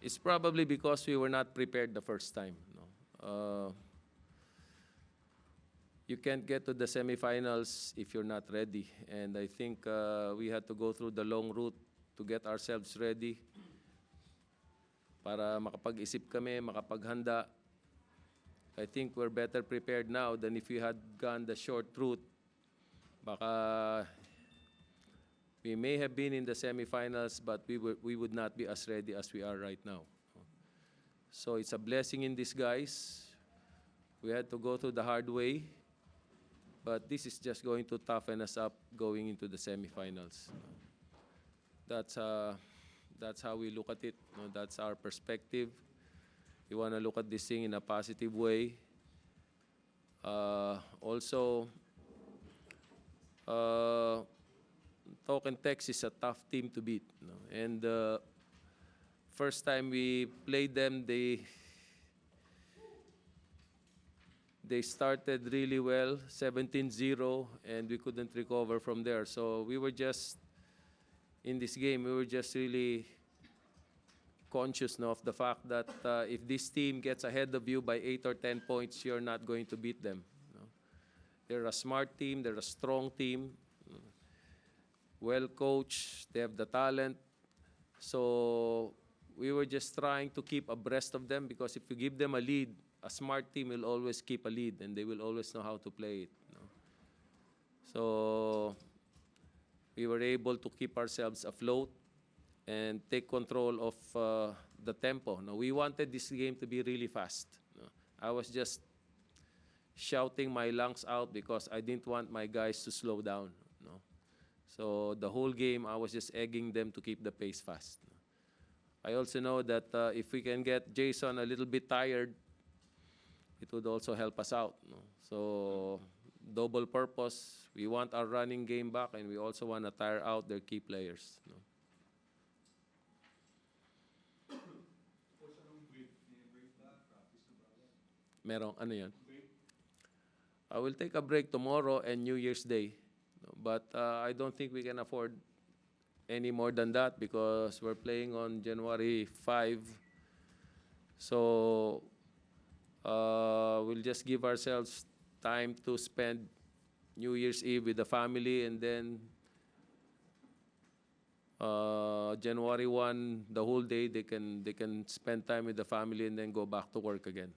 It's probably because we were not prepared the first time. No? You can't get to the semifinals if you're not ready. And I think we had to go through the long route to get ourselves ready para makapag-isip kami, makapaghanda. I think we're better prepared now than if we had gone the short route. Baka we may have been in the semifinals, but we would not be as ready as we are right now. So it's a blessing in disguise. We had to go through the hard way, but this is just going to toughen us up going into the semifinals. That's how we look at it. That's our perspective. We want to look at this thing in a positive way. Also, Talk and Text is a tough team to beat. And first time we played them, they started really well, 17-0, and we couldn't recover from there. So we were just, in this game, we were just really conscious of the fact that if this team gets ahead of you by 8 or 10 points, you're not going to beat them. They're a smart team, they're a strong team, well coached, they have the talent. So we were just trying to keep abreast of them, because if you give them a lead, a smart team will always keep a lead and they will always know how to play it. So we were able to keep ourselves afloat and take control of the tempo. Now, we wanted this game to be really fast. I was just shouting my lungs out because I didn't want my guys to slow down. So the whole game, I was just egging them to keep the pace fast. I also know that if we can get Jason a little bit tired, it would also help us out. So double purpose. We want our running game back, and we also want to tire out their key players. Merong ano yan? I will take a break tomorrow and New Year's Day. But I don't think we can afford any more than that, because we're playing on January 5. So we'll just give ourselves time to spend New Year's Eve with the family, and then January 1, the whole day, they can spend time with the family and then go back to work again.